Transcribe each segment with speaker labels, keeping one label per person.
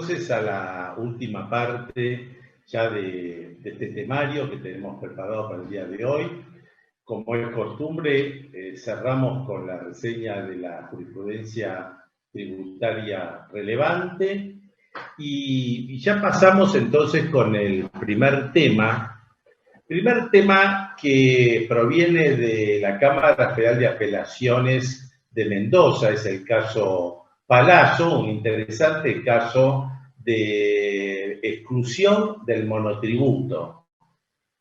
Speaker 1: entonces a la última parte ya de este temario que tenemos preparado para el día de hoy. Como es costumbre, cerramos con la reseña de la jurisprudencia tributaria relevante y ya pasamos entonces con el primer tema que proviene de la Cámara Federal de Apelaciones de Mendoza, es el caso Palazzo, un interesante caso de exclusión del monotributo.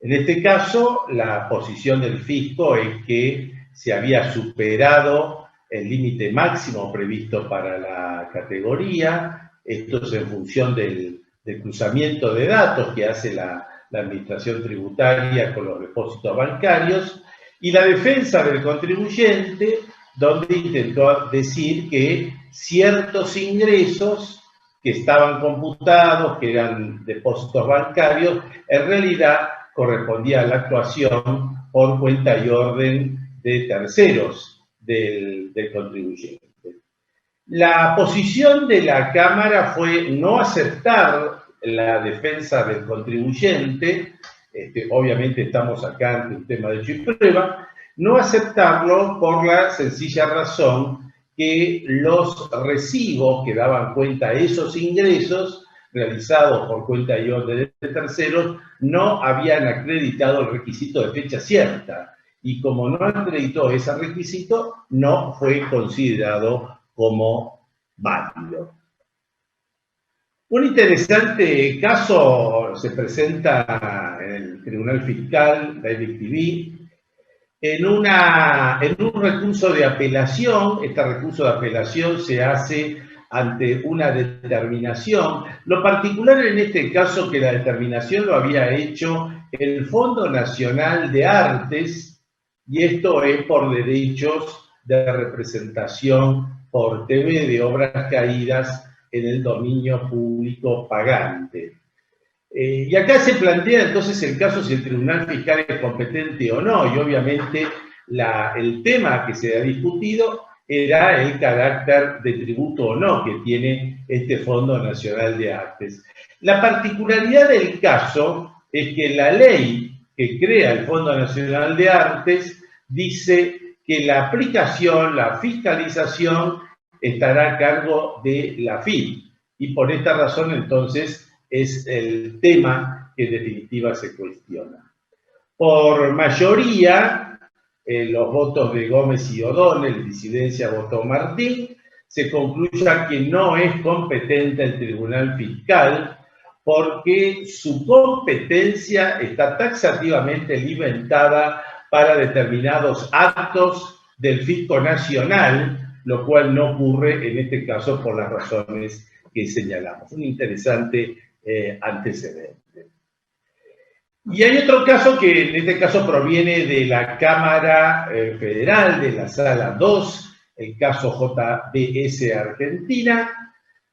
Speaker 1: En este caso, la posición del fisco es que se había superado el límite máximo previsto para la categoría, esto es en función del cruzamiento de datos que hace la administración tributaria con los depósitos bancarios, y la defensa del contribuyente, donde intentó decir que ciertos ingresos que estaban computados, que eran depósitos bancarios, en realidad correspondía a la actuación por cuenta y orden de terceros del contribuyente. La posición de la Cámara fue no aceptar la defensa del contribuyente, obviamente estamos acá ante un tema de hecho y prueba, no aceptarlo por la sencilla razón que los recibos que daban cuenta de esos ingresos realizados por cuenta y orden de terceros no habían acreditado el requisito de fecha cierta, y como no acreditó ese requisito, no fue considerado como válido. Un interesante caso se presenta en el Tribunal Fiscal, Direct TV, en un recurso de apelación. Este recurso de apelación se hace ante una determinación. Lo particular en este caso que la determinación lo había hecho el Fondo Nacional de Artes, y esto es por derechos de representación por TV de obras caídas en el dominio público pagante. Y acá se plantea entonces el caso si el Tribunal Fiscal es competente o no, y obviamente el tema que se ha discutido era el carácter de tributo o no que tiene este Fondo Nacional de Artes. La particularidad del caso es que la ley que crea el Fondo Nacional de Artes dice que la aplicación, la fiscalización, estará a cargo de la FIP, y por esta razón entonces es el tema que en definitiva se cuestiona. Por mayoría, los votos de Gómez y O'Donnell, disidencia votó Martín, se concluya que no es competente el Tribunal Fiscal porque su competencia está taxativamente limitada para determinados actos del fisco nacional, lo cual no ocurre en este caso por las razones que señalamos. Un interesante antecedente. Y hay otro caso que en este caso proviene de la Cámara Federal, de la Sala 2, el caso JBS Argentina,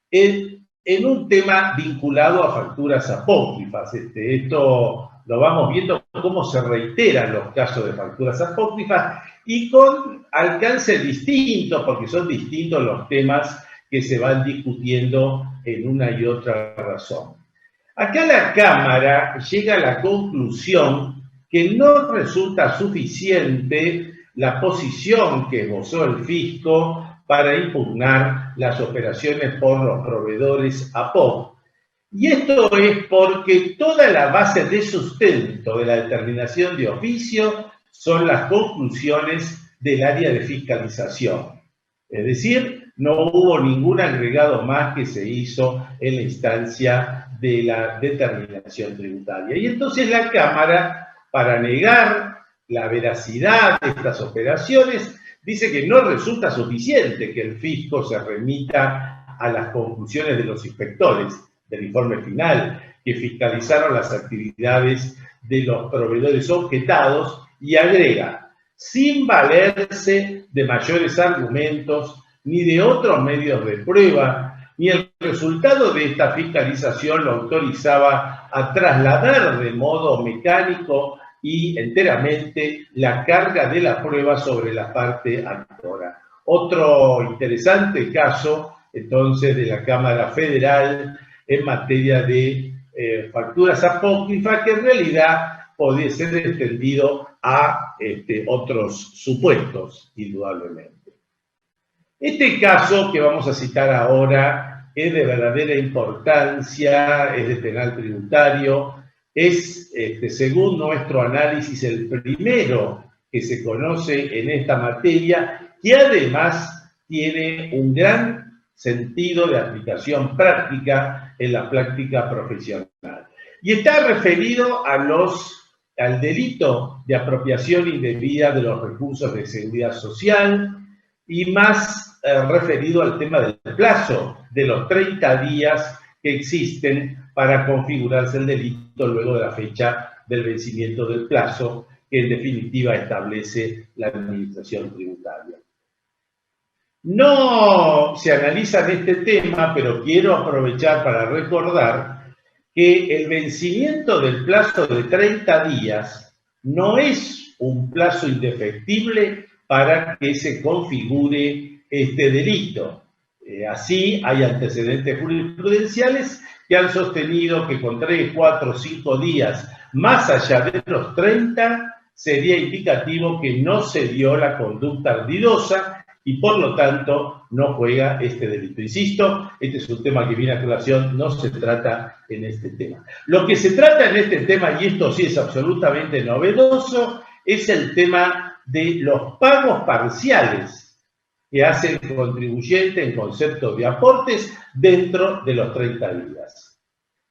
Speaker 1: en un tema vinculado a facturas apócrifas. Esto lo vamos viendo cómo se reiteran los casos de facturas apócrifas y con alcance distinto, porque son distintos los temas que se van discutiendo en una y otra razón. Acá la Cámara llega a la conclusión que no resulta suficiente la posición que esbozó el fisco para impugnar las operaciones por los proveedores APOC. Y esto es porque toda la base de sustento de la determinación de oficio son las conclusiones del área de fiscalización. Es decir, no hubo ningún agregado más que se hizo en la instancia de la determinación tributaria. Y entonces la Cámara, para negar la veracidad de estas operaciones, dice que no resulta suficiente que el fisco se remita a las conclusiones de los inspectores del informe final, que fiscalizaron las actividades de los proveedores objetados, y agrega, sin valerse de mayores argumentos ni de otros medios de prueba, ni el resultado de esta fiscalización lo autorizaba a trasladar de modo mecánico y enteramente la carga de la prueba sobre la parte actora. Otro interesante caso, entonces, de la Cámara Federal en materia de facturas apócrifas, que en realidad podría ser extendido a otros supuestos, indudablemente. Este caso que vamos a citar ahora es de verdadera importancia, es de penal tributario, es, según nuestro análisis, el primero que se conoce en esta materia, que además tiene un gran sentido de aplicación práctica en la práctica profesional. Y está referido al delito de apropiación indebida de los recursos de seguridad social y más referido al tema del plazo de los 30 días que existen para configurarse el delito luego de la fecha del vencimiento del plazo que en definitiva establece la administración tributaria. No se analiza en este tema, pero quiero aprovechar para recordar que el vencimiento del plazo de 30 días no es un plazo indefectible para que se configure este delito. Así, hay antecedentes jurisprudenciales que han sostenido que con 3, 4, 5 días más allá de los 30 sería indicativo que no se dio la conducta ardidosa y por lo tanto no juega este delito. Insisto, este es un tema que viene a colación, no se trata en este tema. Lo que se trata en este tema, y esto sí es absolutamente novedoso, es el tema de los pagos parciales que hace el contribuyente en concepto de aportes dentro de los 30 días.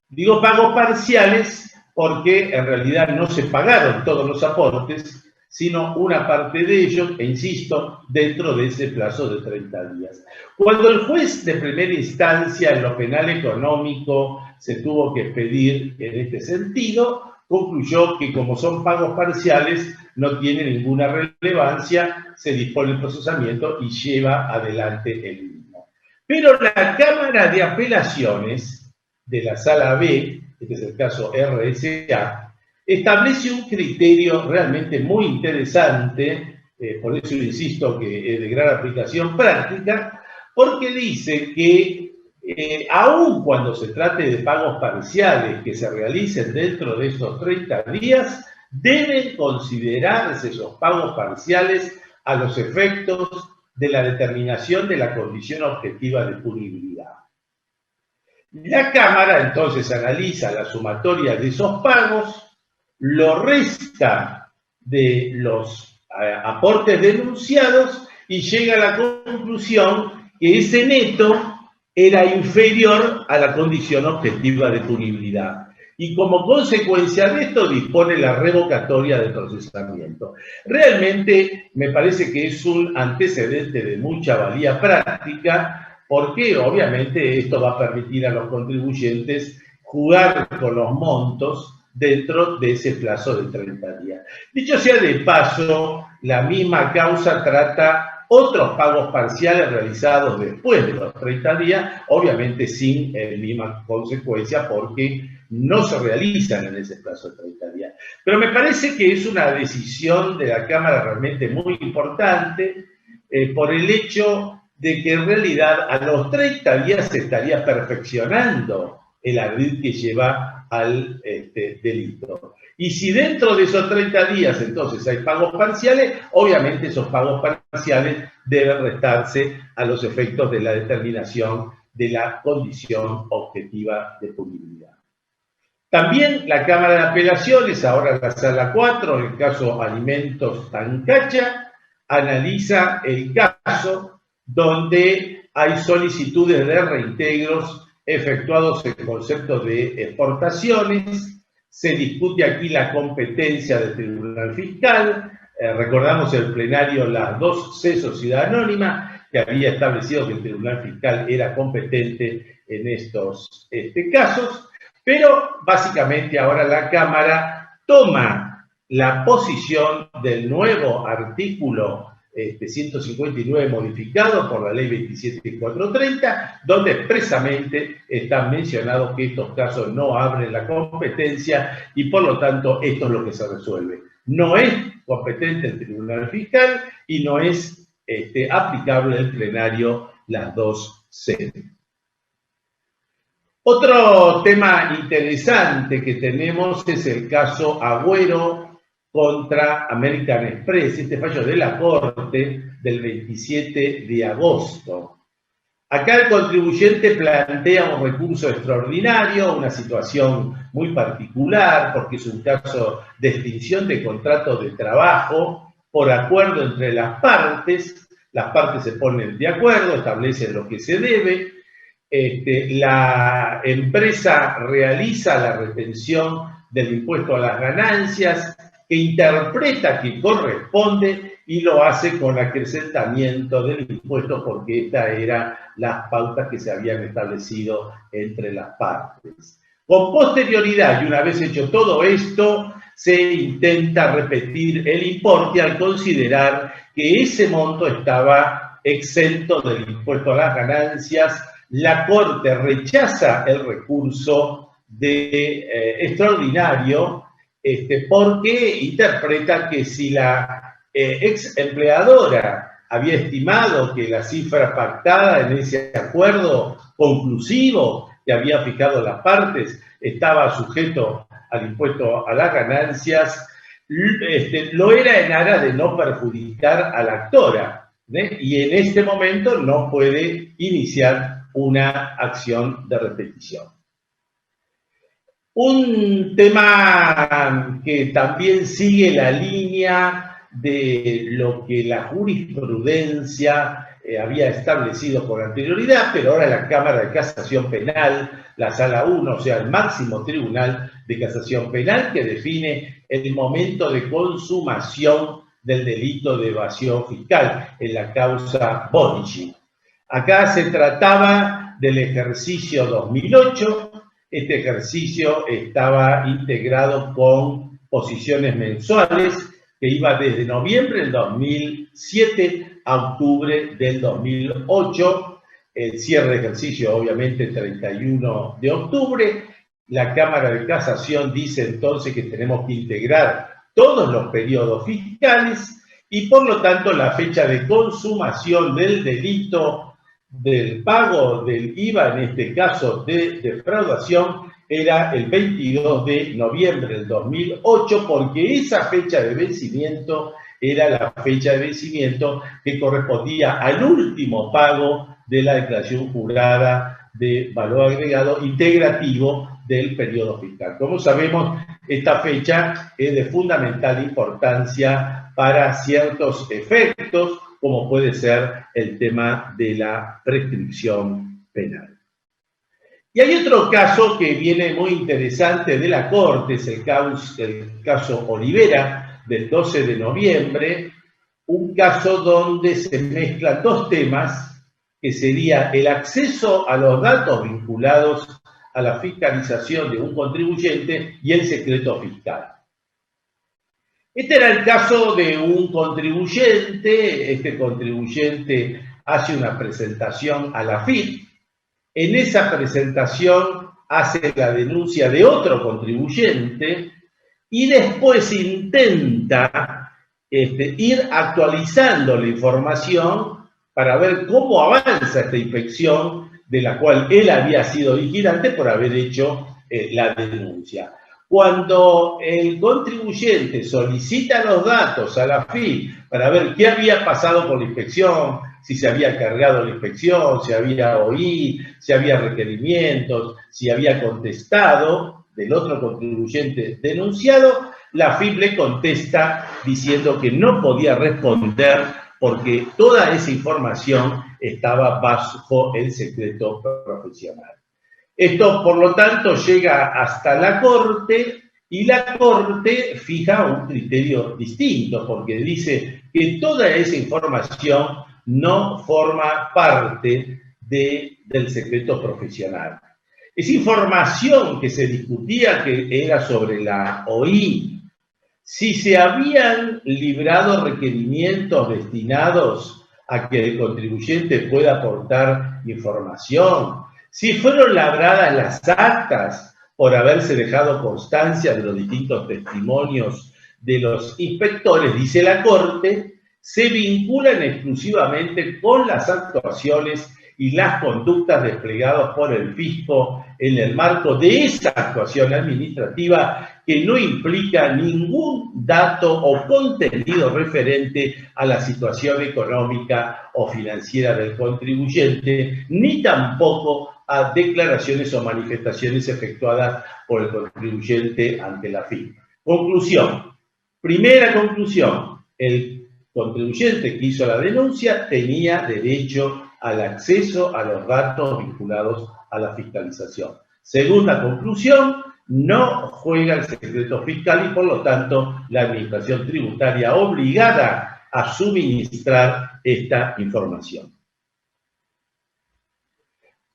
Speaker 1: Digo pagos parciales porque en realidad no se pagaron todos los aportes, sino una parte de ellos, e insisto, dentro de ese plazo de 30 días. Cuando el juez de primera instancia en lo penal económico se tuvo que expedir en este sentido, concluyó que como son pagos parciales, no tiene ninguna relevancia, se dispone el procesamiento y lleva adelante el mismo. Pero la Cámara de Apelaciones de la Sala B, este es el caso RSA, establece un criterio realmente muy interesante, por eso insisto que es de gran aplicación práctica, porque dice que aun cuando se trate de pagos parciales que se realicen dentro de esos 30 días, deben considerarse esos pagos parciales a los efectos de la determinación de la condición objetiva de punibilidad. La Cámara entonces analiza la sumatoria de esos pagos, lo resta de los aportes denunciados y llega a la conclusión que ese neto era inferior a la condición objetiva de punibilidad. Y como consecuencia de esto dispone la revocatoria del procesamiento. Realmente me parece que es un antecedente de mucha valía práctica, porque obviamente esto va a permitir a los contribuyentes jugar con los montos dentro de ese plazo de 30 días. Dicho sea de paso, la misma causa trata otros pagos parciales realizados después de los 30 días, obviamente sin misma consecuencia porque no se realizan en ese plazo de 30 días. Pero me parece que es una decisión de la Cámara realmente muy importante por el hecho de que en realidad a los 30 días se estaría perfeccionando el ardid que lleva al delito. Y si dentro de esos 30 días entonces hay pagos parciales, obviamente esos pagos parciales deben restarse a los efectos de la determinación de la condición objetiva de punibilidad. También la Cámara de Apelaciones, ahora la Sala 4, en el caso Alimentos Tancacha, analiza el caso donde hay solicitudes de reintegros efectuados en concepto de exportaciones. Se discute aquí la competencia del Tribunal Fiscal. Recordamos el plenario las 2C Sociedad Anónima, que había establecido que el Tribunal Fiscal era competente en estos casos. Pero básicamente ahora la Cámara toma la posición del nuevo artículo 159 modificado por la ley 27.430, donde expresamente está mencionado que estos casos no abren la competencia y por lo tanto esto es lo que se resuelve. No es competente el Tribunal Fiscal y no es aplicable el plenario las 2C. Otro tema interesante que tenemos es el caso Agüero contra American Express, este fallo de la Corte del 27 de agosto. Acá el contribuyente plantea un recurso extraordinario, una situación muy particular, porque es un caso de extinción de contrato de trabajo por acuerdo entre las partes se ponen de acuerdo, establecen lo que se debe, la empresa realiza la retención del impuesto a las ganancias, que interpreta que corresponde y lo hace con acrecentamiento del impuesto porque estas eran las pautas que se habían establecido entre las partes. Con posterioridad, y una vez hecho todo esto, se intenta repetir el importe al considerar que ese monto estaba exento del impuesto a las ganancias. La Corte rechaza el recurso extraordinario porque interpreta que si la ex empleadora había estimado que la cifra pactada en ese acuerdo conclusivo que había fijado las partes estaba sujeto al impuesto a las ganancias, lo era en aras de no perjudicar a la actora, y en este momento no puede iniciar una acción de repetición. Un tema que también sigue la línea de lo que la jurisprudencia había establecido con anterioridad, pero ahora la Cámara de Casación Penal, la Sala 1, o sea, el máximo tribunal de casación penal, que define el momento de consumación del delito de evasión fiscal en la causa Bonici. Acá se trataba del ejercicio 2008. Este ejercicio estaba integrado con posiciones mensuales que iba desde noviembre del 2007 a octubre del 2008. El cierre de ejercicio, obviamente, el 31 de octubre. La Cámara de Casación dice entonces que tenemos que integrar todos los periodos fiscales y, por lo tanto, la fecha de consumación del delito del pago del IVA, en este caso de defraudación, era el 22 de noviembre del 2008, porque esa fecha de vencimiento era la fecha de vencimiento que correspondía al último pago de la declaración jurada de valor agregado integrativo del periodo fiscal. Como sabemos, esta fecha es de fundamental importancia para ciertos efectos, como puede ser el tema de la prescripción penal. Y hay otro caso que viene muy interesante de la Corte, es el caso Olivera del 12 de noviembre, un caso donde se mezclan dos temas, que sería el acceso a los datos vinculados a la fiscalización de un contribuyente y el secreto fiscal. Este era el caso de un contribuyente. Este contribuyente hace una presentación a la AFIP. En esa presentación hace la denuncia de otro contribuyente y después intenta ir actualizando la información para ver cómo avanza esta inspección de la cual él había sido vigilante por haber hecho la denuncia. Cuando el contribuyente solicita los datos a la AFIP para ver qué había pasado con la inspección, si se había cargado la inspección, si había OI, si había requerimientos, si había contestado del otro contribuyente denunciado, la AFIP le contesta diciendo que no podía responder porque toda esa información estaba bajo el secreto profesional. Esto, por lo tanto, llega hasta la Corte y la Corte fija un criterio distinto porque dice que toda esa información no forma parte del secreto profesional. Esa información que se discutía, que era sobre la OI, si se habían librado requerimientos destinados a que el contribuyente pueda aportar información, si fueron labradas las actas por haberse dejado constancia de los distintos testimonios de los inspectores, dice la Corte, se vinculan exclusivamente con las actuaciones y las conductas desplegadas por el fisco en el marco de esa actuación administrativa que no implica ningún dato o contenido referente a la situación económica o financiera del contribuyente, ni tampoco a declaraciones o manifestaciones efectuadas por el contribuyente ante la FIP. Conclusión. Primera conclusión. El contribuyente que hizo la denuncia tenía derecho al acceso a los datos vinculados a la fiscalización. Segunda conclusión, no juega el secreto fiscal y por lo tanto la administración tributaria obligada a suministrar esta información.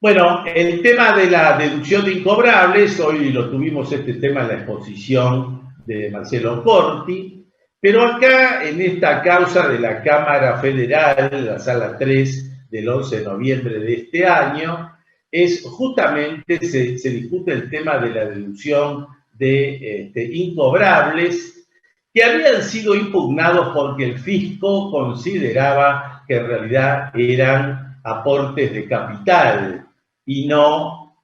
Speaker 1: Bueno, el tema de la deducción de incobrables, hoy lo tuvimos este tema en la exposición de Marcelo Corti, pero acá en esta causa de la Cámara Federal, la Sala 3 del 11 de noviembre de este año, es justamente, se discute el tema de la deducción de incobrables que habían sido impugnados porque el fisco consideraba que en realidad eran aportes de capital y no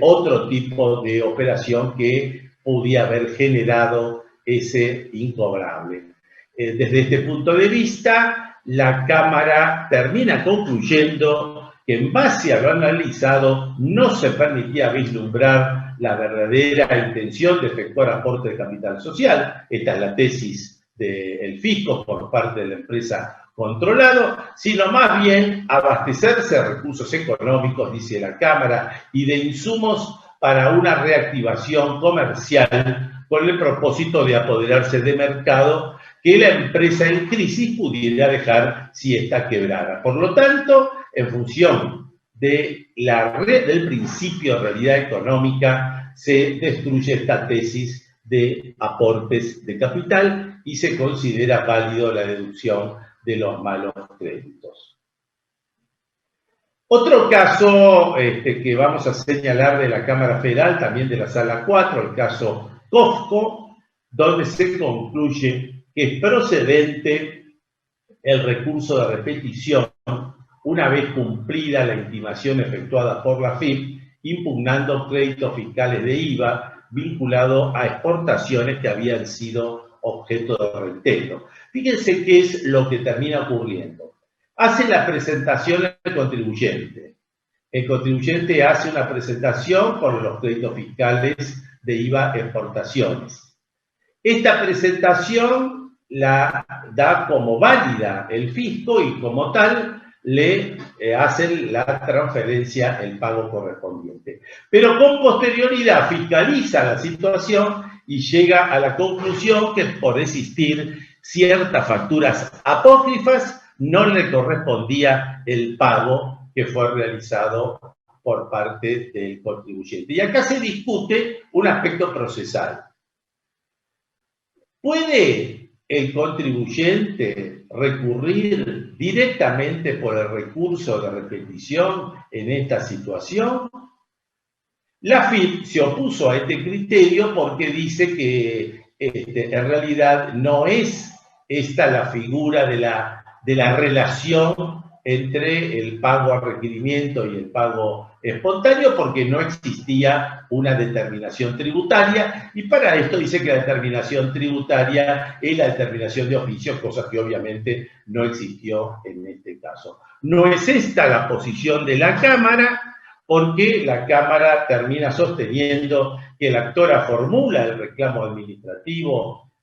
Speaker 1: otro tipo de operación que podía haber generado ese incobrable. Desde este punto de vista, la Cámara termina concluyendo que en base a lo analizado no se permitía vislumbrar la verdadera intención de efectuar aporte de capital social. Esta es la tesis del fisco por parte de la empresa controlado, sino más bien abastecerse de recursos económicos, dice la Cámara, y de insumos para una reactivación comercial con el propósito de apoderarse de mercado que la empresa en crisis pudiera dejar si está quebrada. Por lo tanto, en función de del principio de realidad económica, se destruye esta tesis de aportes de capital y se considera válido la deducción de los malos créditos. Otro caso que vamos a señalar de la Cámara Federal, también de la Sala 4, el caso COFCO, donde se concluye que es procedente el recurso de repetición una vez cumplida la intimación efectuada por la FIP, impugnando créditos fiscales de IVA vinculados a exportaciones que habían sido objeto de reintegro. Fíjense qué es lo que termina ocurriendo. Hace la presentación el contribuyente. El contribuyente hace una presentación por los créditos fiscales de IVA exportaciones. Esta presentación la da como válida el fisco y como tal le hacen la transferencia, el pago correspondiente. Pero con posterioridad fiscaliza la situación y llega a la conclusión que por existir ciertas facturas apócrifas no le correspondía el pago que fue realizado por parte del contribuyente. Y acá se discute un aspecto procesal. ¿Puede el contribuyente recurrir directamente por el recurso de repetición en esta situación? La FIP se opuso a este criterio porque dice que en realidad no es esta la figura de la relación entre el pago a requerimiento y el pago espontáneo, porque no existía una determinación tributaria, y para esto dice que la determinación tributaria es la determinación de oficio, cosa que obviamente no existió en este caso. No es esta la posición de la Cámara, porque la Cámara termina sosteniendo que la actora formula el reclamo administrativo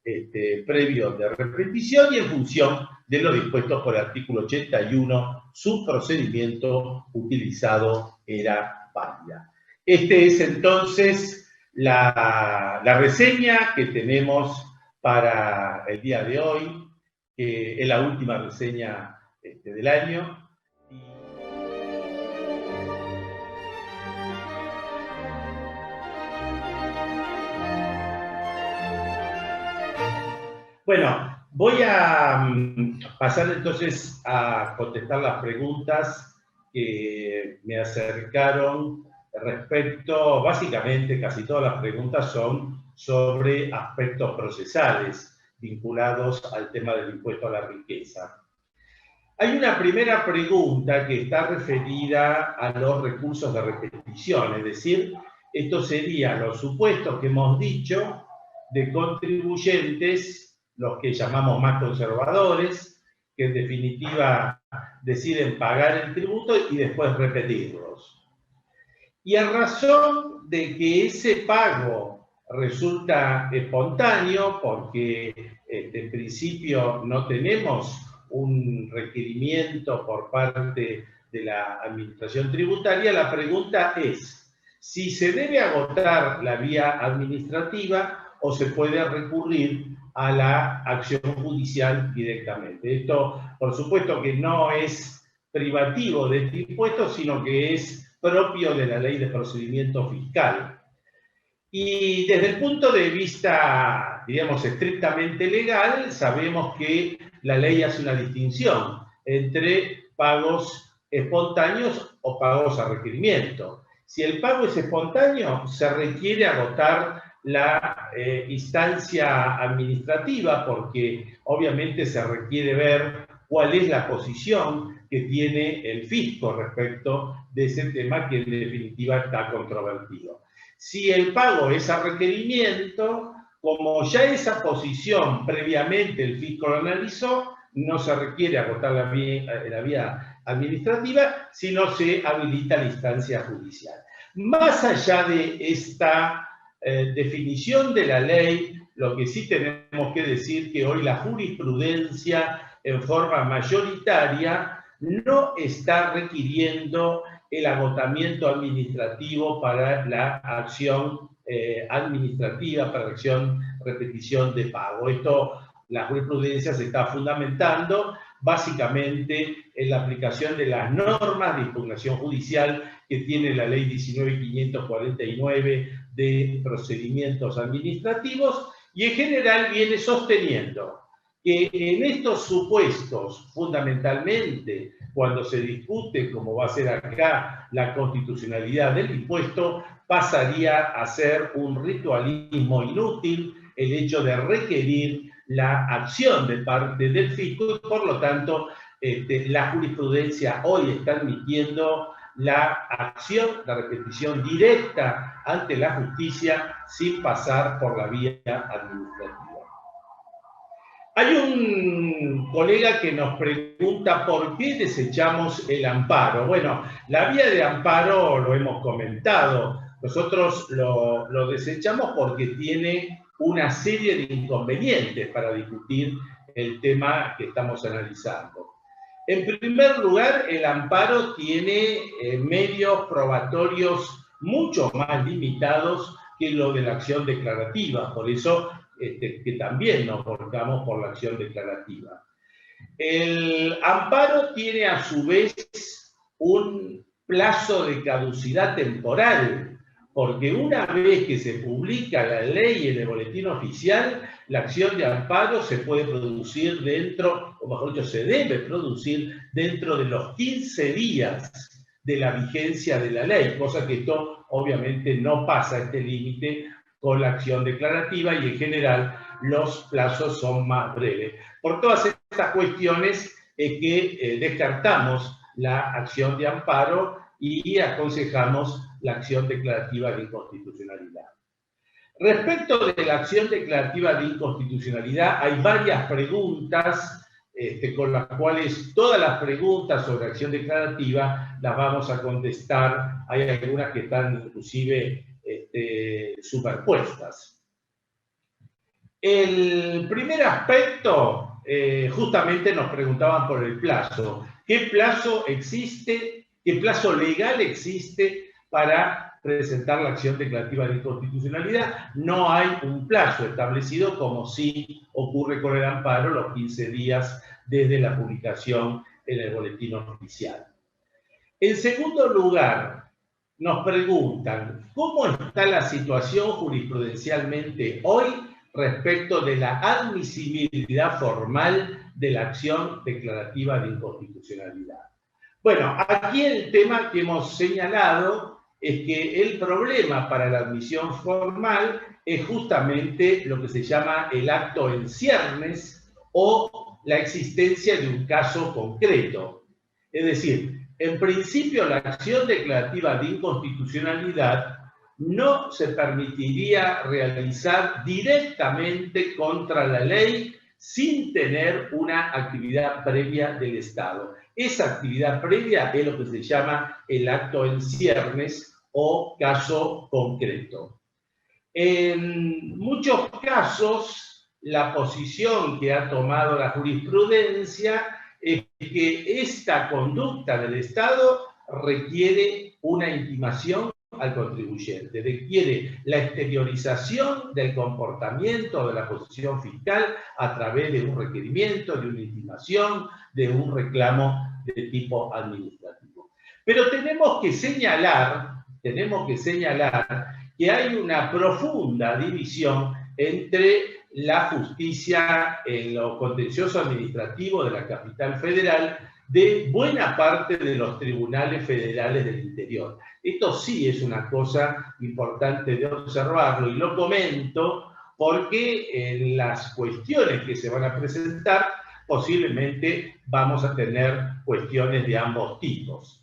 Speaker 1: previo de repetición y en función de lo dispuesto por el artículo 81, su procedimiento utilizado era válida. Este es entonces la reseña que tenemos para el día de hoy, que es la última reseña del año. Bueno, voy a pasar entonces a contestar las preguntas que me acercaron respecto, básicamente casi todas las preguntas son sobre aspectos procesales vinculados al tema del impuesto a la riqueza. Hay una primera pregunta que está referida a los recursos de repetición, es decir, estos serían los supuestos que hemos dicho de contribuyentes, los que llamamos más conservadores, que en definitiva deciden pagar el tributo y después repetirlos. Y a razón de que ese pago resulta espontáneo, porque en principio no tenemos un requerimiento por parte de la administración tributaria, la pregunta es si se debe agotar la vía administrativa o se puede recurrir a la acción judicial directamente. Esto, por supuesto, que no es privativo de este impuesto, sino que es propio de la Ley de Procedimiento Fiscal. Y desde el punto de vista, digamos, estrictamente legal, sabemos que la ley hace una distinción entre pagos espontáneos o pagos a requerimiento. Si el pago es espontáneo, se requiere agotar la instancia administrativa, porque obviamente se requiere ver cuál es la posición que tiene el fisco respecto de ese tema que en definitiva está controvertido. Si el pago es a requerimiento, como ya esa posición previamente el fisco lo analizó, no se requiere agotar la vía administrativa, sino se habilita la instancia judicial. Más allá de esta definición de la ley, lo que sí tenemos que decir que hoy la jurisprudencia en forma mayoritaria no está requiriendo el agotamiento administrativo para la acción administrativa, para la acción repetición de pago. Esto, la jurisprudencia se está fundamentando básicamente en la aplicación de las normas de impugnación judicial que tiene la ley 19.549 de procedimientos administrativos, y en general viene sosteniendo que en estos supuestos, fundamentalmente, cuando se discute, como va a ser acá, la constitucionalidad del impuesto, pasaría a ser un ritualismo inútil el hecho de requerir la acción de parte del fisco, y por lo tanto, la jurisprudencia hoy está admitiendo la acción, la repetición directa ante la justicia sin pasar por la vía administrativa. Hay un colega que nos pregunta por qué desechamos el amparo. Bueno, la vía de amparo lo hemos comentado. Nosotros lo desechamos porque tiene una serie de inconvenientes para discutir el tema que estamos analizando. En primer lugar, el amparo tiene medios probatorios mucho más limitados que lo de la acción declarativa. Por eso que también nos volcamos por la acción declarativa. El amparo tiene a su vez un plazo de caducidad temporal, porque una vez que se publica la ley en el boletín oficial, la acción de amparo se puede producir dentro, o mejor dicho, se debe producir dentro de los 15 días de la vigencia de la ley, cosa que esto obviamente no pasa este límite con la acción declarativa, y en general los plazos son más breves. Por todas estas cuestiones es que descartamos la acción de amparo y aconsejamos la acción declarativa de inconstitucionalidad. Respecto de la acción declarativa de inconstitucionalidad, hay varias preguntas con las cuales todas las preguntas sobre acción declarativa las vamos a contestar. Hay algunas que están inclusive superpuestas. El primer aspecto, justamente nos preguntaban por el plazo. ¿Qué plazo existe? ¿Qué plazo legal existe para presentar la acción declarativa de inconstitucionalidad? No hay un plazo establecido, como sí ocurre con el amparo, los 15 días desde la publicación en el boletín oficial. En segundo lugar, nos preguntan, ¿cómo está la situación jurisprudencialmente hoy respecto de la admisibilidad formal de la acción declarativa de inconstitucionalidad? Bueno, aquí el tema que hemos señalado es que el problema para la admisión formal es justamente lo que se llama el acto en ciernes o la existencia de un caso concreto. Es decir, en principio la acción declarativa de inconstitucionalidad no se permitiría realizar directamente contra la ley sin tener una actividad previa del Estado. Esa actividad previa es lo que se llama el acto en ciernes o caso concreto. En muchos casos, la posición que ha tomado la jurisprudencia es que esta conducta del Estado requiere una intimación al contribuyente, requiere la exteriorización del comportamiento de la posición fiscal a través de un requerimiento, de una intimación, de un reclamo de tipo administrativo. Pero tenemos que señalar que hay una profunda división entre la justicia en lo contencioso administrativo de la capital federal de buena parte de los tribunales federales del interior. Esto sí es una cosa importante de observarlo y lo comento porque en las cuestiones que se van a presentar posiblemente vamos a tener cuestiones de ambos tipos.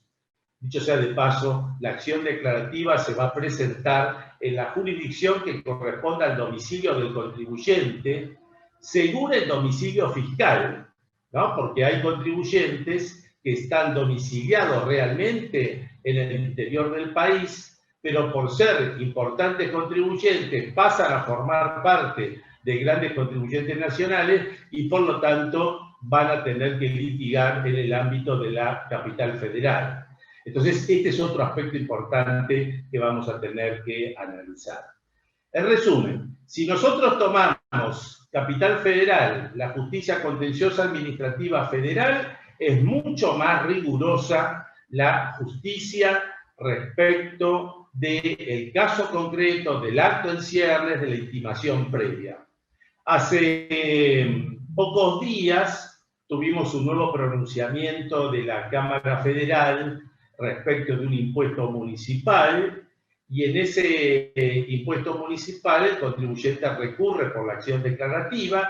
Speaker 1: Dicho sea de paso, la acción declarativa se va a presentar en la jurisdicción que corresponda al domicilio del contribuyente según el domicilio fiscal, ¿no? Porque hay contribuyentes que están domiciliados realmente en el interior del país, pero por ser importantes contribuyentes pasan a formar parte de grandes contribuyentes nacionales y por lo tanto van a tener que litigar en el ámbito de la capital federal. Entonces, este es otro aspecto importante que vamos a tener que analizar. En resumen, si nosotros tomamos Capital Federal, la justicia contenciosa administrativa federal, es mucho más rigurosa la justicia respecto del caso concreto, del acto en ciernes, de la intimación previa. Hace pocos días tuvimos un nuevo pronunciamiento de la Cámara Federal respecto de un impuesto municipal, y en ese impuesto municipal el contribuyente recurre por la acción declarativa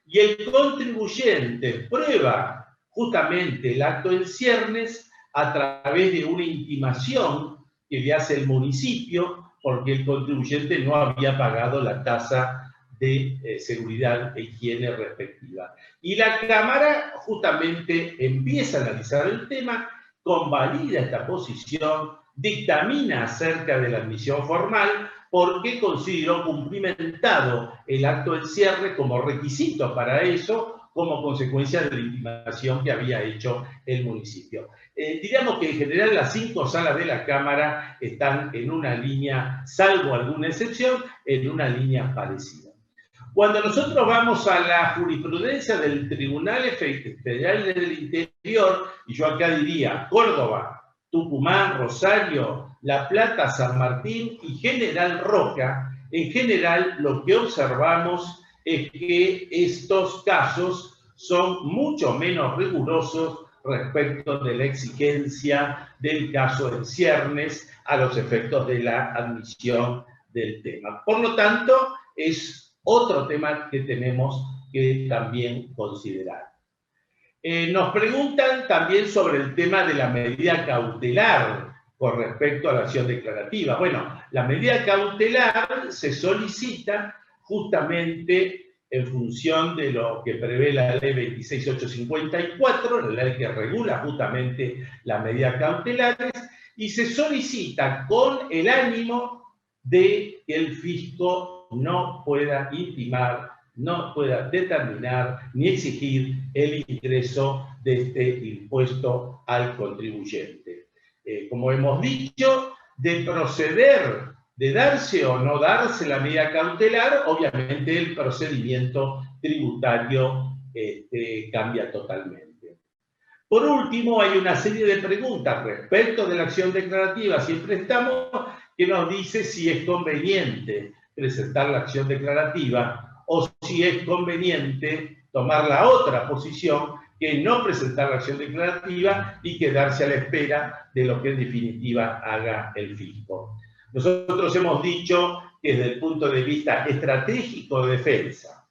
Speaker 1: y el contribuyente prueba justamente el acto en ciernes a través de una intimación que le hace el municipio porque el contribuyente no había pagado la tasa de seguridad e higiene respectiva. Y la Cámara justamente empieza a analizar el tema, convalida esta posición, dictamina acerca de la admisión formal porque consideró cumplimentado el acto del cierre como requisito para eso, como consecuencia de la intimación que había hecho el municipio. Diríamos que en general las 5 salas de la Cámara están en una línea, salvo alguna excepción, en una línea parecida. Cuando nosotros vamos a la jurisprudencia del Tribunal Federal del Interior, y yo acá diría Córdoba, Tucumán, Rosario, La Plata, San Martín y General Roca, en general lo que observamos es que estos casos son mucho menos rigurosos respecto de la exigencia del caso en ciernes a los efectos de la admisión del tema. Por lo tanto, es otro tema que tenemos que también considerar. Nos preguntan también sobre el tema de la medida cautelar con respecto a la acción declarativa. Bueno, la medida cautelar se solicita justamente en función de lo que prevé la ley 26854, la ley que regula justamente las medidas cautelares, y se solicita con el ánimo de que el fisco no pueda intimar, no pueda determinar ni exigir el ingreso de este impuesto al contribuyente. Como hemos dicho, de proceder, de darse o no darse la medida cautelar, obviamente el procedimiento tributario cambia totalmente. Por último, hay una serie de preguntas respecto de la acción declarativa, siempre estamos, que nos dice si es conveniente presentar la acción declarativa o si es conveniente tomar la otra posición, que no presentar la acción declarativa y quedarse a la espera de lo que en definitiva haga el fisco. Nosotros hemos dicho que desde el punto de vista estratégico de defensa,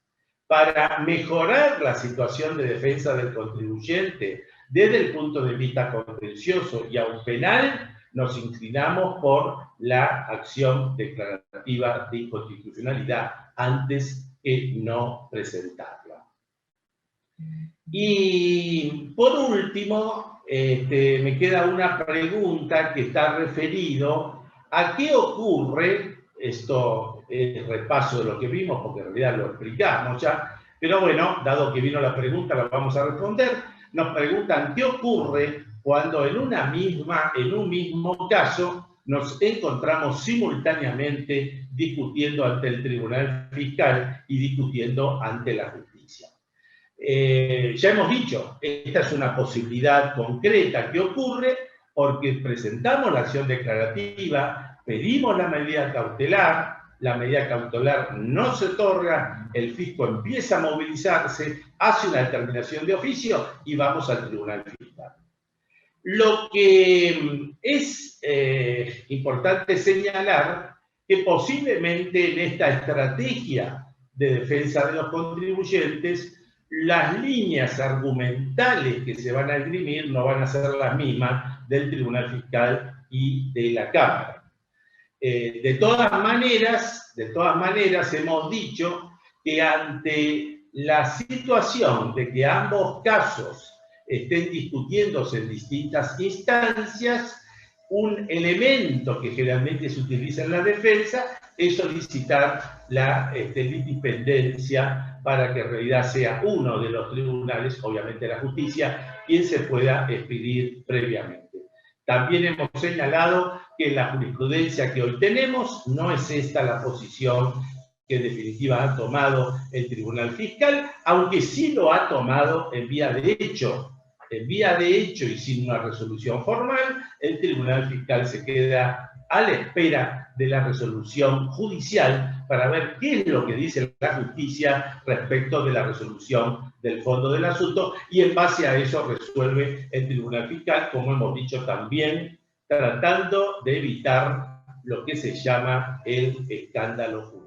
Speaker 1: para mejorar la situación de defensa del contribuyente desde el punto de vista contencioso y aún penal, nos inclinamos por la acción declarativa de inconstitucionalidad antes que no presentarla. Y por último, me queda una pregunta que está referido a qué ocurre, esto es repaso de lo que vimos, porque en realidad lo explicamos ya, pero bueno, dado que vino la pregunta, la vamos a responder. Nos preguntan qué ocurre cuando en un mismo caso nos encontramos simultáneamente discutiendo ante el Tribunal Fiscal y discutiendo ante la justicia. Ya hemos dicho, esta es una posibilidad concreta que ocurre porque presentamos la acción declarativa, pedimos la medida cautelar no se otorga, el fisco empieza a movilizarse, hace una determinación de oficio y vamos al Tribunal Fiscal. Lo que es importante señalar que posiblemente en esta estrategia de defensa de los contribuyentes, las líneas argumentales que se van a esgrimir no van a ser las mismas del Tribunal Fiscal y de la Cámara. De todas maneras, hemos dicho que ante la situación de que ambos casos estén discutiéndose en distintas instancias, un elemento que generalmente se utiliza en la defensa es solicitar la litipendencia para que en realidad sea uno de los tribunales, obviamente la justicia, quien se pueda expedir previamente. También hemos señalado que la jurisprudencia que hoy tenemos no es esta la posición que en definitiva ha tomado el Tribunal Fiscal, aunque sí lo ha tomado en vía de hecho. En vía de hecho y sin una resolución formal, el Tribunal Fiscal se queda a la espera de la resolución judicial para ver qué es lo que dice la justicia respecto de la resolución del fondo del asunto y en base a eso resuelve el Tribunal Fiscal, como hemos dicho también, tratando de evitar lo que se llama el escándalo judicial.